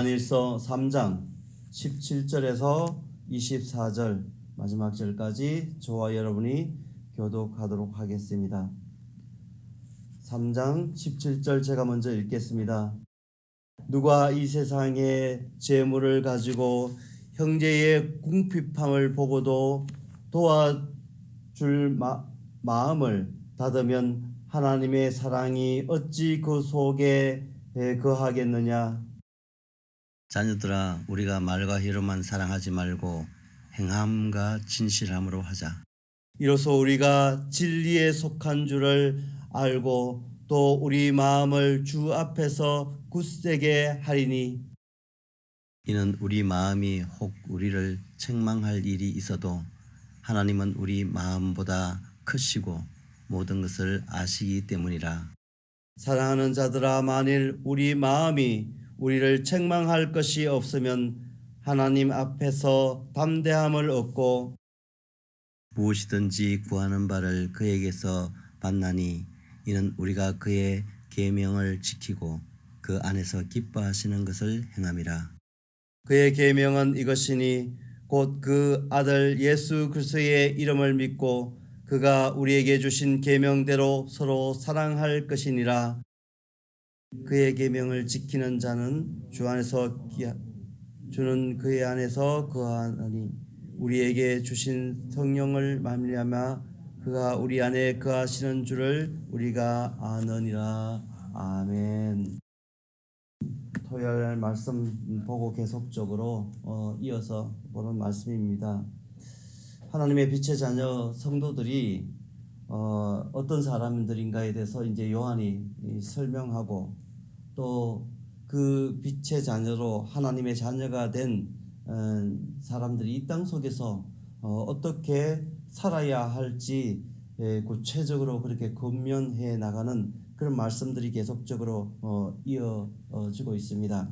요한일서 3장 17절에서 24절 마지막 절까지 저와 여러분이 교독하도록 하겠습니다. 3장 17절 제가 먼저 읽겠습니다. 누가 이 세상의 재물을 가지고 형제의 궁핍함을 보고도 도와줄 마음을 닫으면 하나님의 사랑이 어찌 그 속에 거하겠느냐. 자녀들아, 우리가 말과 혀로만 사랑하지 말고 행함과 진실함으로 하자. 이로써 우리가 진리에 속한 줄을 알고 또 우리 마음을 주 앞에서 굳세게 하리니, 이는 우리 마음이 혹 우리를 책망할 일이 있어도 하나님은 우리 마음보다 크시고 모든 것을 아시기 때문이라. 사랑하는 자들아, 만일 우리 마음이 우리를 책망할 것이 없으면 하나님 앞에서 담대함을 얻고 무엇이든지 구하는 바를 그에게서 받나니, 이는 우리가 그의 계명을 지키고 그 안에서 기뻐하시는 것을 행함이라. 그의 계명은 이것이니 곧 그 아들 예수 그리스도의 이름을 믿고 그가 우리에게 주신 계명대로 서로 사랑할 것이니라. 그의 계명을 지키는 자는 주는 그의 안에서 거하니 우리에게 주신 성령을 말미암아 그가 우리 안에 거하시는 줄을 우리가 아느니라. 아멘. 토요일 말씀 보고 계속적으로 이어서 보는 말씀입니다. 하나님의 빛의 자녀 성도들이 어떤 사람들인가에 대해서 이제 요한이 설명하고 또 그 빛의 자녀로 하나님의 자녀가 된 사람들이 이 땅 속에서 어떻게 살아야 할지 구체적으로 그렇게 권면해 나가는 그런 말씀들이 계속적으로 이어지고 있습니다.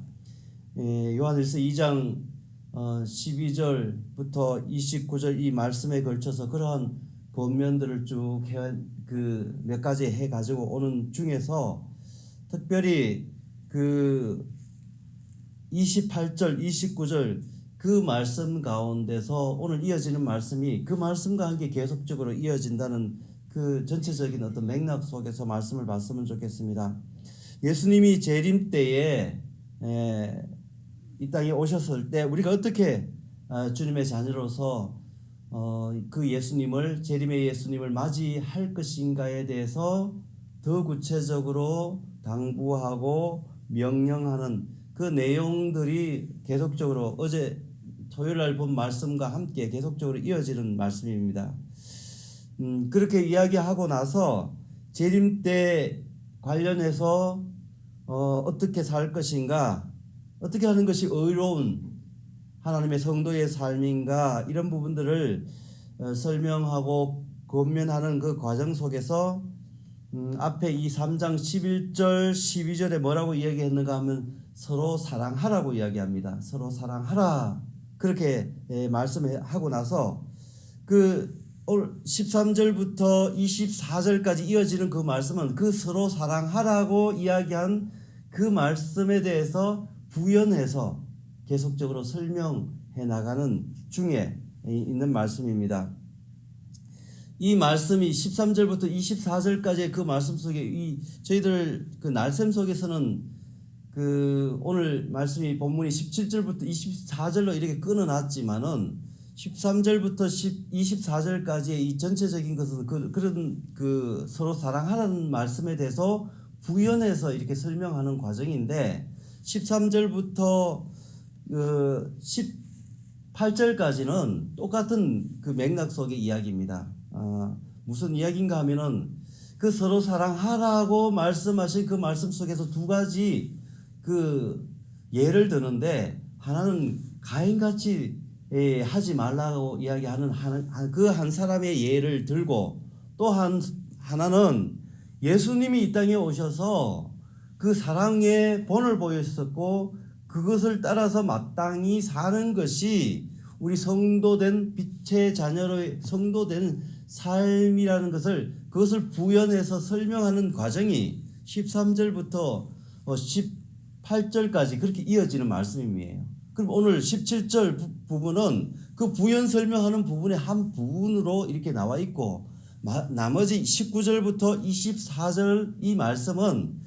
요한일서 2장 12절부터 29절 이 말씀에 걸쳐서 그러한 권면들을 쭉 몇 가지 해가지고 오는 중에서 특별히 그 28절, 29절 그 말씀 가운데서 오늘 이어지는 말씀이 그 말씀과 함께 계속적으로 이어진다는 그 전체적인 어떤 맥락 속에서 말씀을 봤으면 좋겠습니다. 예수님이 재림 때에 이 땅에 오셨을 때 우리가 어떻게 주님의 자녀로서 그 예수님을, 재림의 예수님을 맞이할 것인가에 대해서 더 구체적으로 당부하고 명령하는 그 내용들이 계속적으로 어제 토요일날 본 말씀과 함께 계속적으로 이어지는 말씀입니다. 그렇게 이야기하고 나서 재림 때 관련해서 어떻게 살 것인가, 어떻게 하는 것이 의로운 하나님의 성도의 삶인가, 이런 부분들을 설명하고 권면하는 그 과정 속에서 앞에 이 3장 11절 12절에 뭐라고 이야기했는가 하면 서로 사랑하라고 이야기합니다. 서로 사랑하라 그렇게 말씀하고 나서 그 13절부터 24절까지 이어지는 그 말씀은 그 서로 사랑하라고 이야기한 그 말씀에 대해서 부연해서 계속적으로 설명해 나가는 중에 있는 말씀입니다. 이 말씀이 13절부터 24절까지의 그 말씀 속에 저희들 그 날샘 속에서는 그 오늘 말씀이 본문이 17절부터 24절로 이렇게 끊어놨지만은 13절부터 24절까지의 이 전체적인 것은 그런 그 서로 사랑하라는 말씀에 대해서 부연해서 이렇게 설명하는 과정인데 13절부터 18절까지는 똑같은 그 맥락 속의 이야기입니다. 무슨 이야기인가 하면은 그 서로 사랑하라고 말씀하신 그 말씀 속에서 두 가지 그 예를 드는데, 하나는 가인같이 하지 말라고 이야기하는 그 한 사람의 예를 들고, 또 하나는 예수님이 이 땅에 오셔서 그 사랑의 본을 보였었고 그것을 따라서 마땅히 사는 것이 우리 성도된 빛의 자녀로의 성도된 삶이라는 그것을 부연해서 설명하는 과정이 13절부터 18절까지 그렇게 이어지는 말씀이에요. 그럼 오늘 17절 부분은 그 부연 설명하는 부분의 한 부분으로 이렇게 나와 있고, 나머지 19절부터 24절 이 말씀은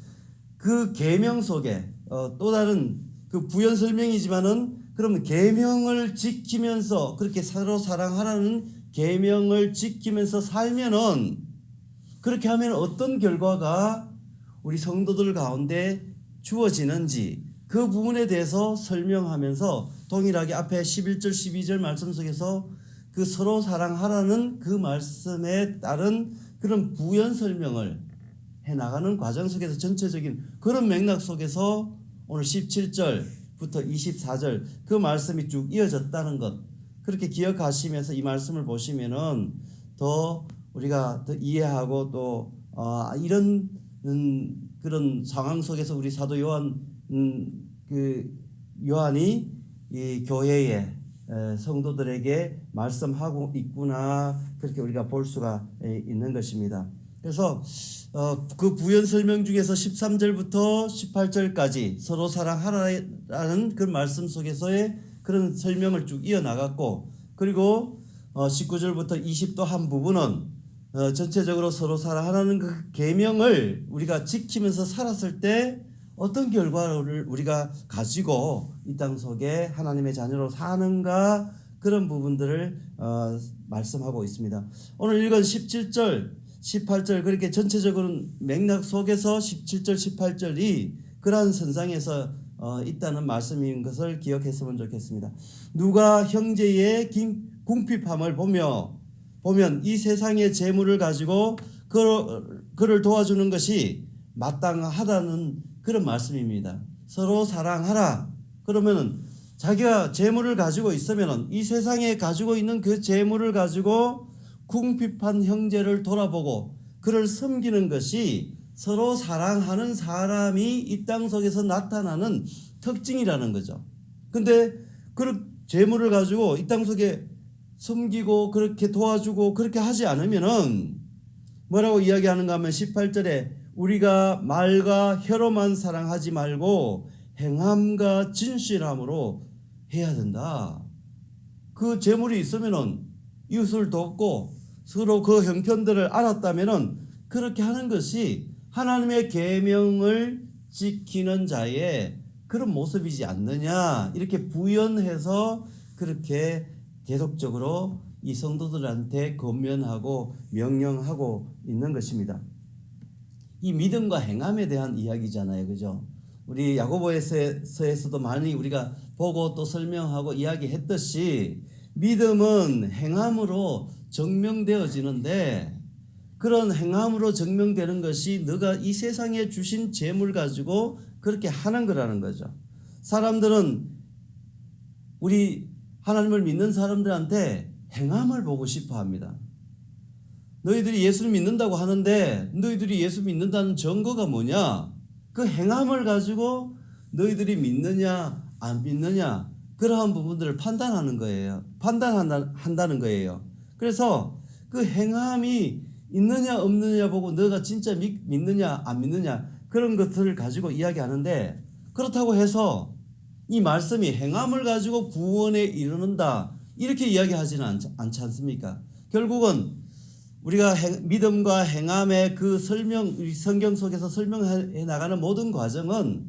그 계명 속에 또 다른 그 부연 설명이지만은, 그러면 계명을 지키면서 그렇게 서로 사랑하라는 계명을 지키면서 살면은, 그렇게 하면 어떤 결과가 우리 성도들 가운데 주어지는지 그 부분에 대해서 설명하면서 동일하게 앞에 11절 12절 말씀 속에서 그 서로 사랑하라는 그 말씀에 따른 그런 부연 설명을 해나가는 과정 속에서 전체적인 그런 맥락 속에서 오늘 17절부터 24절 그 말씀이 쭉 이어졌다는 것, 그렇게 기억하시면서 이 말씀을 보시면은 더 우리가 더 이해하고 또 이런 그런 상황 속에서 우리 사도 요한이 이 교회에 성도들에게 말씀하고 있구나, 그렇게 우리가 볼 수가 있는 것입니다. 그래서 그 부연 설명 중에서 13절부터 18절까지 서로 사랑하라는 그 말씀 속에서의 그런 설명을 쭉 이어나갔고, 그리고 19절부터 20도 한 부분은 전체적으로 서로 사랑하라는 그 계명을 우리가 지키면서 살았을 때 어떤 결과를 우리가 가지고 이 땅 속에 하나님의 자녀로 사는가, 그런 부분들을 말씀하고 있습니다. 오늘 읽은 17절 18절 그렇게 전체적으로 맥락 속에서 17절 18절이 그러한 선상에서 있다는 말씀인 것을 기억했으면 좋겠습니다. 누가 형제의 궁핍함을 보면 이 세상의 재물을 가지고 그를 도와주는 것이 마땅하다는 그런 말씀입니다. 서로 사랑하라. 그러면 자기가 재물을 가지고 있으면 이 세상에 가지고 있는 그 재물을 가지고 궁핍한 형제를 돌아보고 그를 섬기는 것이 서로 사랑하는 사람이 이 땅 속에서 나타나는 특징이라는 거죠. 근데 그 재물을 가지고 이 땅 속에 섬기고 그렇게 도와주고 그렇게 하지 않으면은 뭐라고 이야기하는가 하면 18절에 우리가 말과 혀로만 사랑하지 말고 행함과 진실함으로 해야 된다. 그 재물이 있으면은 이웃을 돕고 서로 그 형편들을 알았다면은 그렇게 하는 것이 하나님의 계명을 지키는 자의 그런 모습이지 않느냐, 이렇게 부연해서 그렇게 계속적으로 이 성도들한테 권면하고 명령하고 있는 것입니다. 이 믿음과 행함에 대한 이야기잖아요, 그죠? 우리 야고보서에서도 많이 우리가 보고 또 설명하고 이야기했듯이 믿음은 행함으로 증명되어지는데, 그런 행함으로 증명되는 것이 너가 이 세상에 주신 재물 가지고 그렇게 하는 거라는 거죠. 사람들은 우리 하나님을 믿는 사람들한테 행함을 보고 싶어 합니다. 너희들이 예수를 믿는다고 하는데 너희들이 예수 믿는다는 증거가 뭐냐? 그 행함을 가지고 너희들이 믿느냐 안 믿느냐, 그러한 부분들을 판단하는 거예요. 판단한다는 거예요. 그래서 그 행함이 있느냐 없느냐 보고 너가 진짜 믿느냐 안 믿느냐, 그런 것들을 가지고 이야기하는데, 그렇다고 해서 이 말씀이 행함을 가지고 구원에 이르는다 이렇게 이야기하지는 않지 않습니까? 결국은 우리가 믿음과 행함의 그 성경 속에서 설명해 나가는 모든 과정은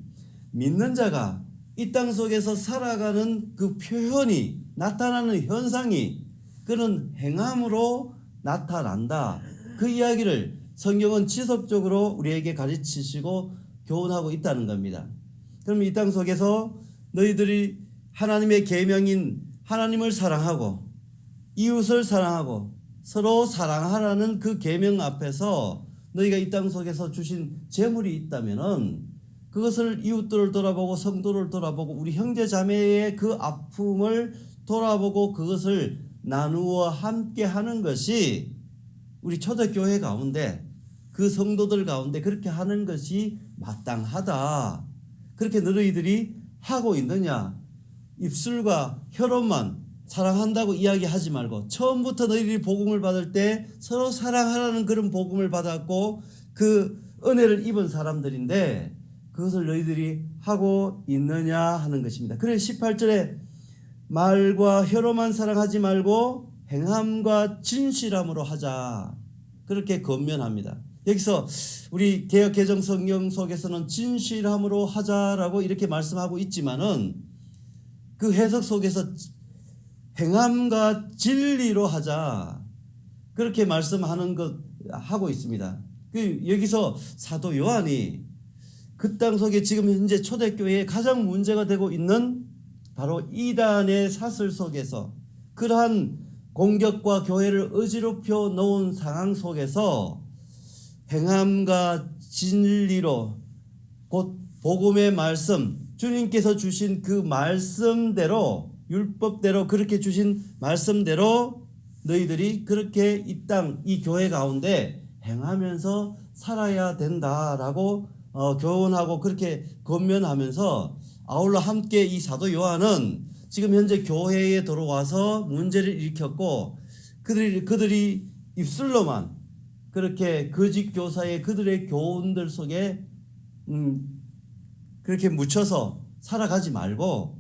믿는 자가 이 땅 속에서 살아가는 그 표현이, 나타나는 현상이 그런 행함으로 나타난다. 그 이야기를 성경은 지속적으로 우리에게 가르치시고 교훈하고 있다는 겁니다. 그럼 이 땅 속에서 너희들이 하나님의 계명인 하나님을 사랑하고 이웃을 사랑하고 서로 사랑하라는 그 계명 앞에서 너희가 이 땅 속에서 주신 재물이 있다면은 그것을 이웃들을 돌아보고 성도를 돌아보고 우리 형제 자매의 그 아픔을 돌아보고 그것을 나누어 함께 하는 것이 우리 초대교회 가운데 그 성도들 가운데 그렇게 하는 것이 마땅하다. 그렇게 너희들이 하고 있느냐? 입술과 혀로만 사랑한다고 이야기하지 말고, 처음부터 너희들이 복음을 받을 때 서로 사랑하라는 그런 복음을 받았고 그 은혜를 입은 사람들인데, 그것을 너희들이 하고 있느냐 하는 것입니다. 그래서 18절에 말과 혀로만 사랑하지 말고 행함과 진실함으로 하자, 그렇게 권면합니다. 여기서 우리 개역 개정 성경 속에서는 진실함으로 하자라고 이렇게 말씀하고 있지만은 그 해석 속에서 행함과 진리로 하자, 그렇게 말씀하는 것 하고 있습니다. 여기서 사도 요한이 그 땅 속에 지금 현재 초대교회에 가장 문제가 되고 있는 바로 이단의 사슬 속에서, 그러한 공격과 교회를 어지럽혀 놓은 상황 속에서 행함과 진리로, 곧 복음의 말씀, 주님께서 주신 그 말씀대로, 율법대로 그렇게 주신 말씀대로 너희들이 그렇게 이 땅, 이 교회 가운데 행하면서 살아야 된다라고 교훈하고 그렇게 권면하면서, 아울러 함께 이 사도 요한은 지금 현재 교회에 들어와서 문제를 일으켰고, 그들이 입술로만 그렇게 거짓 교사의 그들의 교훈들 속에 그렇게 묻혀서 살아가지 말고,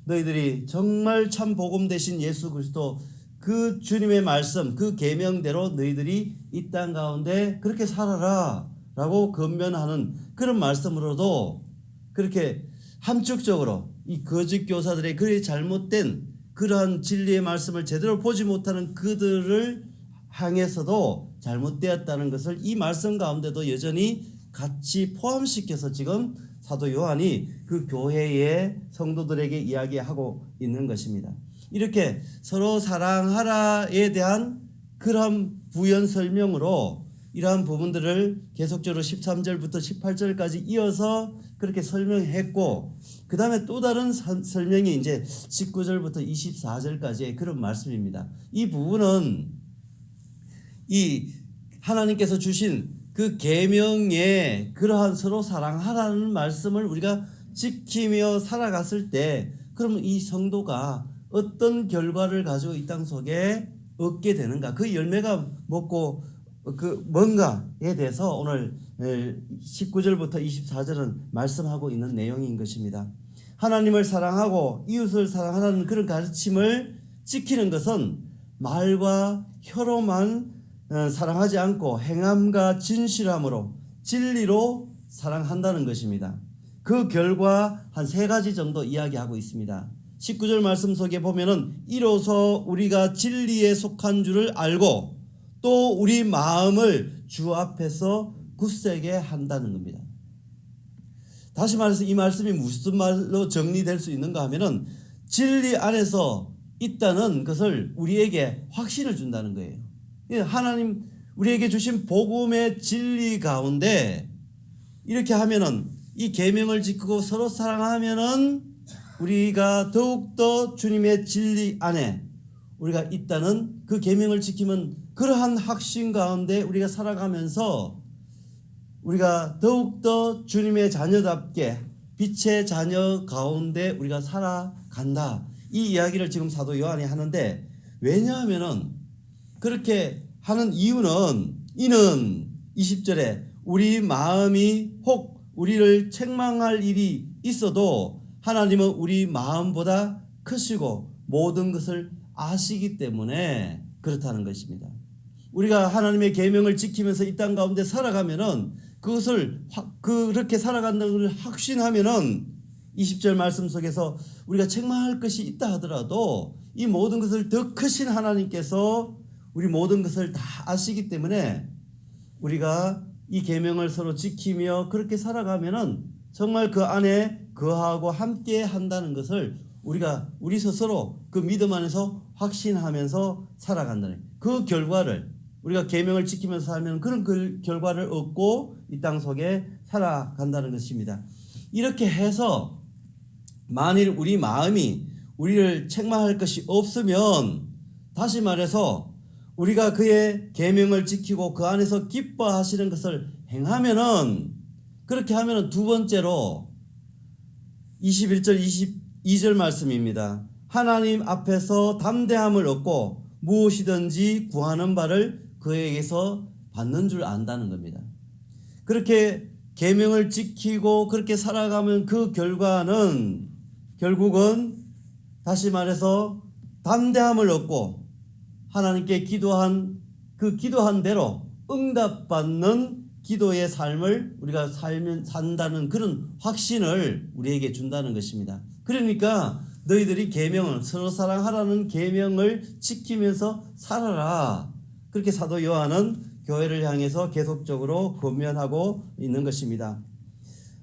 너희들이 정말 참 복음 되신 예수 그리스도 그 주님의 말씀, 그 계명대로 너희들이 이 땅 가운데 그렇게 살아라 라고 권면하는 그런 말씀으로도, 그렇게 함축적으로 이 거짓 교사들의 그 잘못된 그러한 진리의 말씀을 제대로 보지 못하는 그들을 향해서도 잘못되었다는 것을 이 말씀 가운데도 여전히 같이 포함시켜서 지금 사도 요한이 그 교회의 성도들에게 이야기하고 있는 것입니다. 이렇게 서로 사랑하라에 대한 그런 부연 설명으로 이러한 부분들을 계속적으로 13절부터 18절까지 이어서 그렇게 설명했고, 그 다음에 또 다른 설명이 이제 19절부터 24절까지의 그런 말씀입니다. 이 부분은 이 하나님께서 주신 그 계명에 그러한 서로 사랑하라는 말씀을 우리가 지키며 살아갔을 때, 그러면 이 성도가 어떤 결과를 가지고 이 땅 속에 얻게 되는가, 그 열매가 먹고 그 뭔가에 대해서 오늘 19절부터 24절은 말씀하고 있는 내용인 것입니다. 하나님을 사랑하고 이웃을 사랑하라는 그런 가르침을 지키는 것은 말과 혀로만 사랑하지 않고 행함과 진실함으로, 진리로 사랑한다는 것입니다. 그 결과 한 3가지 정도 이야기하고 있습니다. 19절 말씀 속에 보면은 이로써 우리가 진리에 속한 줄을 알고 또 우리 마음을 주 앞에서 굳세게 한다는 겁니다. 다시 말해서 이 말씀이 무슨 말로 정리될 수 있는가 하면은 진리 안에서 있다는 것을 우리에게 확신을 준다는 거예요. 하나님 우리에게 주신 복음의 진리 가운데 이렇게 하면은, 이 계명을 지키고 서로 사랑하면은 우리가 더욱더 주님의 진리 안에 우리가 있다는 그 계명을 지키면, 그러한 확신 가운데 우리가 살아가면서 우리가 더욱더 주님의 자녀답게 빛의 자녀 가운데 우리가 살아간다, 이 이야기를 지금 사도 요한이 하는데, 왜냐하면은 그렇게 하는 이유는, 이는 20절에 우리 마음이 혹 우리를 책망할 일이 있어도 하나님은 우리 마음보다 크시고 모든 것을 아시기 때문에 그렇다는 것입니다. 우리가 하나님의 계명을 지키면서 이 땅 가운데 살아가면은, 그것을 그렇게 살아간다는 걸 확신하면은 20절 말씀 속에서 우리가 책망할 것이 있다 하더라도 이 모든 것을 더 크신 하나님께서 우리 모든 것을 다 아시기 때문에 우리가 이 계명을 서로 지키며 그렇게 살아가면은 정말 그 안에 거하고 함께 한다는 것을 우리 스스로 그 믿음 안에서 확신하면서 살아간다는, 그 결과를 우리가 계명을 지키면서 살면 그런 그 결과를 얻고 이 땅 속에 살아간다는 것입니다. 이렇게 해서 만일 우리 마음이 우리를 책망할 것이 없으면, 다시 말해서 우리가 그의 계명을 지키고 그 안에서 기뻐하시는 것을 행하면은, 그렇게 하면은 두 번째로 21절 22절 말씀입니다. 하나님 앞에서 담대함을 얻고 무엇이든지 구하는 바를 그에게서 받는 줄 안다는 겁니다. 그렇게 계명을 지키고 그렇게 살아가면 그 결과는 결국은 다시 말해서 담대함을 얻고 하나님께 기도한 그 기도한 대로 응답받는 기도의 삶을 우리가 산다는 그런 확신을 우리에게 준다는 것입니다. 그러니까 너희들이 계명을 서로 사랑하라는 계명을 지키면서 살아라. 그렇게 사도 요한은 교회를 향해서 계속적으로 권면하고 있는 것입니다.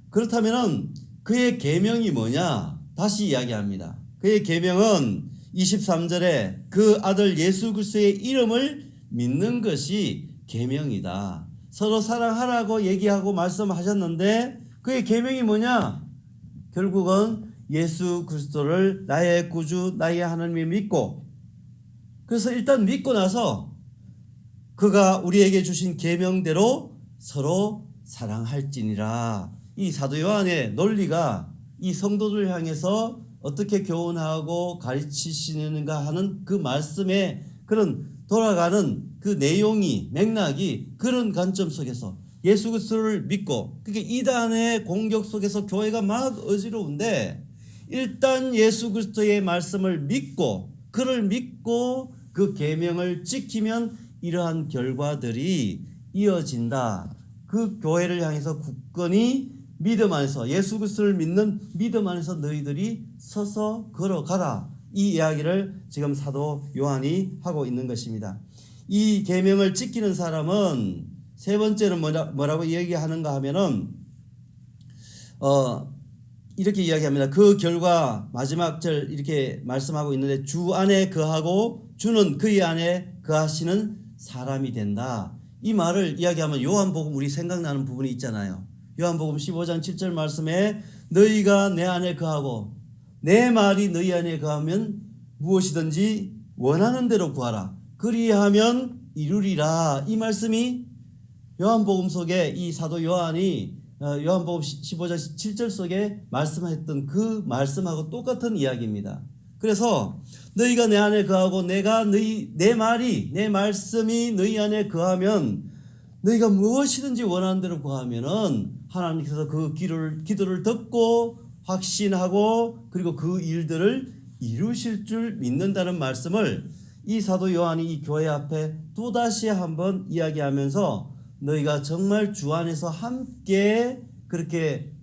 그렇다면 그의 계명이 뭐냐? 다시 이야기합니다. 그의 계명은 23절에 그 아들 예수 그리스도의 이름을 믿는 것이 계명이다. 서로 사랑하라고 얘기하고 말씀하셨는데 그의 계명이 뭐냐? 결국은 예수 그리스도를 나의 구주, 나의 하나님을 믿고, 그래서 일단 믿고 나서 그가 우리에게 주신 계명대로 서로 사랑할지니라. 이 사도 요한의 논리가 이 성도들 향해서 어떻게 교훈하고 가르치시는가 하는 그 말씀에 그런 돌아가는 그 내용이 맥락이 그런 관점 속에서 예수 그리스도를 믿고, 그게 이단의 공격 속에서 교회가 막 어지러운데 일단 예수 그리스도의 말씀을 믿고 그를 믿고 그 계명을 지키면 이러한 결과들이 이어진다. 그 교회를 향해서 굳건히 믿음 안에서 예수 그리스도를 믿는 믿음 안에서 너희들이 서서 걸어가라. 이 이야기를 지금 사도 요한이 하고 있는 것입니다. 이 계명을 지키는 사람은 세 번째는 뭐라고 얘기하는가 하면은 이렇게 이야기합니다. 그 결과 마지막 절 이렇게 말씀하고 있는데 주 안에 거하고 주는 그의 안에 거하시는 사람이 된다. 이 말을 이야기하면 요한복음 우리 생각나는 부분이 있잖아요. 요한복음 15장 7절 말씀에 너희가 내 안에 거하고 내 말이 너희 안에 거하면 무엇이든지 원하는 대로 구하라. 그리하면 이루리라. 이 말씀이 요한복음 속에 이 사도 요한이 요한복음 15장 7절 속에 말씀했던 그 말씀하고 똑같은 이야기입니다. 그래서 너희가 내 안에 거하고 내가 내 말이 내 말씀이 너희 안에 거하면 너희가 무엇이든지 원하는 대로 구하면은 하나님께서 그 기도를 듣고 확신하고 그리고 그 일들을 이루실 줄 믿는다는 말씀을 이 사도 요한이 이 교회 앞에 또다시 한번 이야기하면서 너희가 정말 주 안에서 함께 그렇게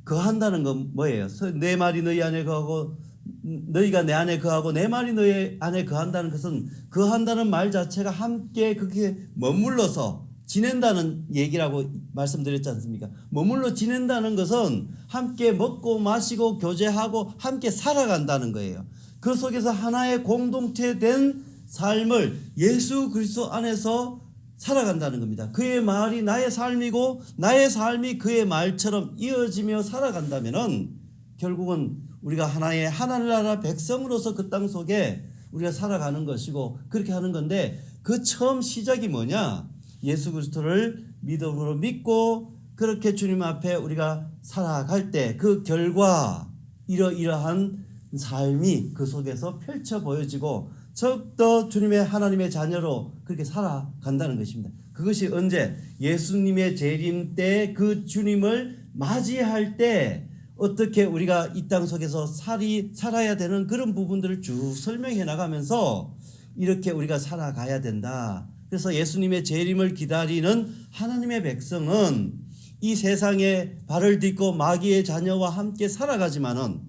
거한다는 건 뭐예요? 내 말이 너희 안에 거하고 너희가 내 안에 거하고 내 말이 너희 안에 거한다는 것은 거한다는 말 자체가 함께 그렇게 머물러서 지낸다는 얘기라고 말씀드렸지 않습니까? 머물러 지낸다는 것은 함께 먹고 마시고 교제하고 함께 살아간다는 거예요. 그 속에서 하나의 공동체된 삶을 예수 그리스도 안에서 살아간다는 겁니다. 그의 말이 나의 삶이고 나의 삶이 그의 말처럼 이어지며 살아간다면은 결국은 우리가 하나의 하늘나라 백성으로서 그 땅 속에 우리가 살아가는 것이고 그렇게 하는 건데 그 처음 시작이 뭐냐? 예수 그리스도를 믿음으로 믿고 그렇게 주님 앞에 우리가 살아갈 때 그 결과 이러이러한 삶이 그 속에서 펼쳐 보여지고 더욱더 주님의 하나님의 자녀로 그렇게 살아간다는 것입니다. 그것이 언제? 예수님의 재림 때 그 주님을 맞이할 때 어떻게 우리가 이 땅 속에서 살아야 되는 그런 부분들을 쭉 설명해 나가면서 이렇게 우리가 살아가야 된다. 그래서 예수님의 재림을 기다리는 하나님의 백성은 이 세상에 발을 딛고 마귀의 자녀와 함께 살아가지만은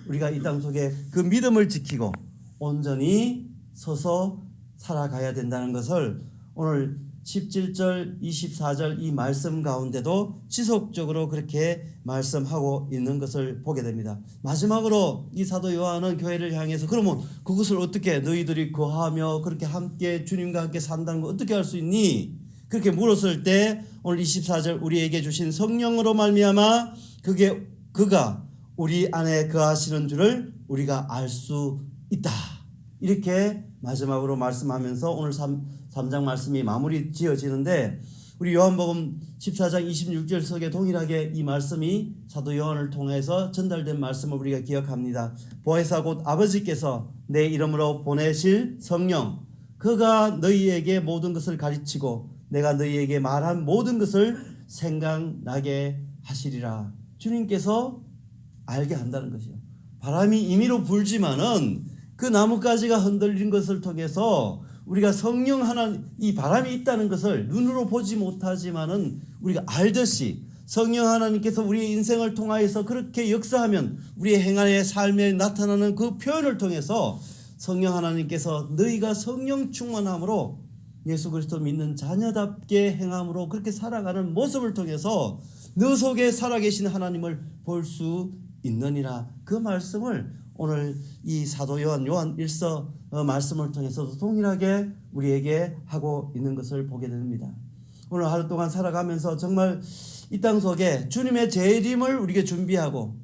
우리가 이 땅 속에 그 믿음을 지키고 온전히 서서 살아가야 된다는 것을 오늘 17절 24절 이 말씀 가운데도 지속적으로 그렇게 말씀하고 있는 것을 보게 됩니다. 마지막으로 이 사도 요한은 교회를 향해서 그러면 그것을 어떻게 너희들이 거하며 그렇게 함께 주님과 함께 산다는 걸 어떻게 할 수 있니? 그렇게 물었을 때 오늘 24절 우리에게 주신 성령으로 말미암아 그가 우리 안에 거하시는 줄을 우리가 알 수 있다. 이렇게 마지막으로 말씀하면서 오늘 3장 말씀이 마무리 지어지는데 우리 요한복음 14장 26절 속에 동일하게 이 말씀이 사도 요한을 통해서 전달된 말씀을 우리가 기억합니다. 보혜사 곧 아버지께서 내 이름으로 보내실 성령 그가 너희에게 모든 것을 가르치고 내가 너희에게 말한 모든 것을 생각나게 하시리라. 주님께서 알게 한다는 것이요. 바람이 임의로 불지만은 그 나뭇가지가 흔들린 것을 통해서 우리가 성령 하나님, 이 바람이 있다는 것을 눈으로 보지 못하지만은 우리가 알듯이 성령 하나님께서 우리의 인생을 통하여서 그렇게 역사하면 우리의 행안의 삶에 나타나는 그 표현을 통해서 성령 하나님께서 너희가 성령 충만함으로 예수 그리스도 믿는 자녀답게 행함으로 그렇게 살아가는 모습을 통해서 너 속에 살아계신 하나님을 볼 수 있느니라. 그 말씀을 오늘 이 사도 요한 1서 말씀을 통해서도 동일하게 우리에게 하고 있는 것을 보게 됩니다. 오늘 하루 동안 살아가면서 정말 이 땅 속에 주님의 재림을 우리에게 준비하고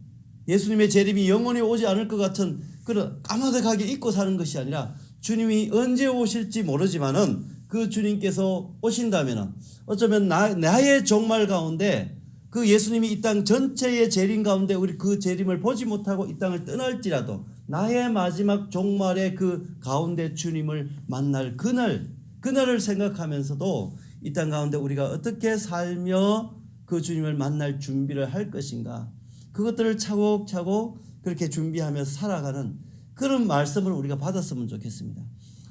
예수님의 재림이 영원히 오지 않을 것 같은 그런 까마득하게 잊고 사는 것이 아니라 주님이 언제 오실지 모르지만은 그 주님께서 오신다면은 어쩌면 나의 종말 가운데 그 예수님이 이 땅 전체의 재림 가운데 우리 그 재림을 보지 못하고 이 땅을 떠날지라도 나의 마지막 종말의 그 가운데 주님을 만날 그날을 생각하면서도 이 땅 가운데 우리가 어떻게 살며 그 주님을 만날 준비를 할 것인가, 그것들을 차곡차곡 그렇게 준비하며 살아가는 그런 말씀을 우리가 받았으면 좋겠습니다.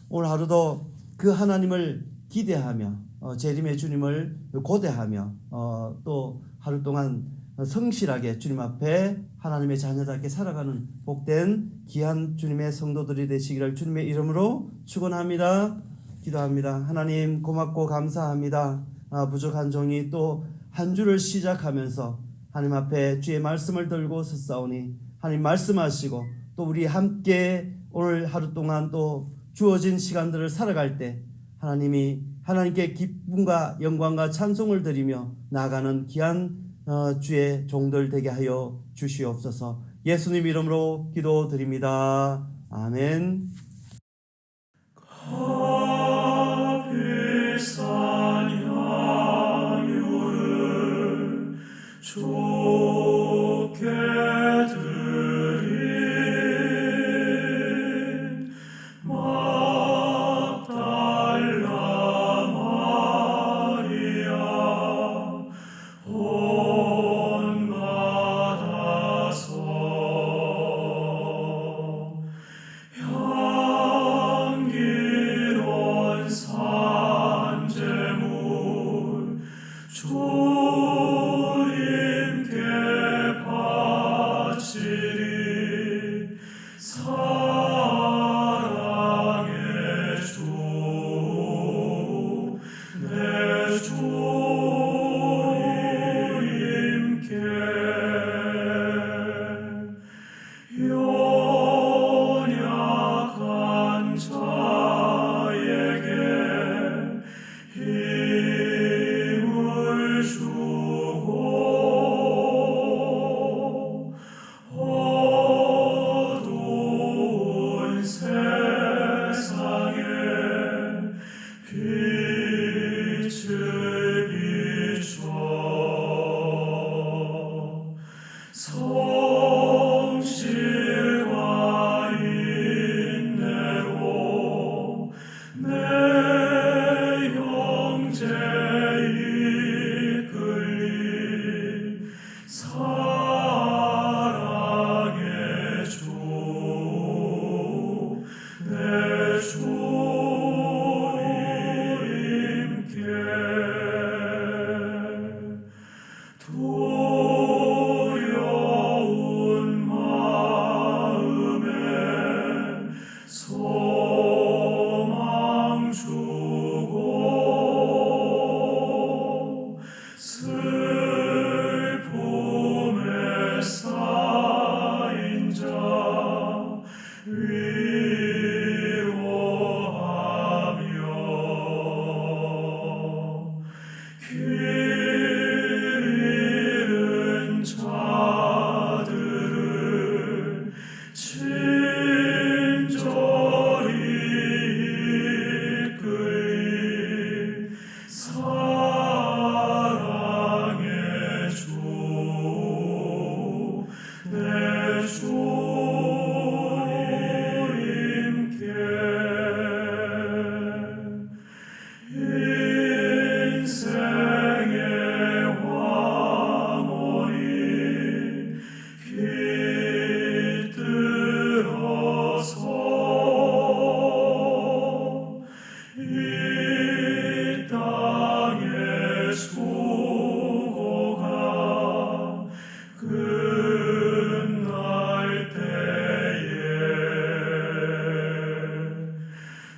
오늘 하루도 그 하나님을 기대하며 재림의 주님을 고대하며 또 하루 동안 성실하게 주님 앞에 하나님의 자녀답게 살아가는 복된 귀한 주님의 성도들이 되시기를 주님의 이름으로 축원합니다. 기도합니다. 하나님 고맙고 감사합니다. 부족한 종이 또 한 주를 시작하면서 하나님 앞에 주의 말씀을 들고 섰사오니 하나님 말씀하시고 또 우리 함께 오늘 하루 동안 또 주어진 시간들을 살아갈 때 하나님께 기쁨과 영광과 찬송을 드리며 나아가는 귀한 주의 종들 되게 하여 주시옵소서. 예수님 이름으로 기도드립니다. 아멘. 좋게 드린 막달라 마리아 온 받아서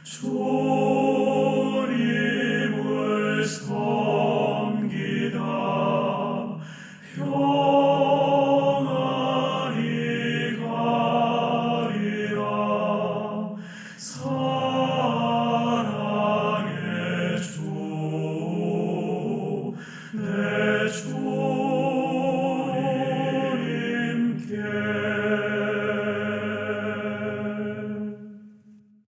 주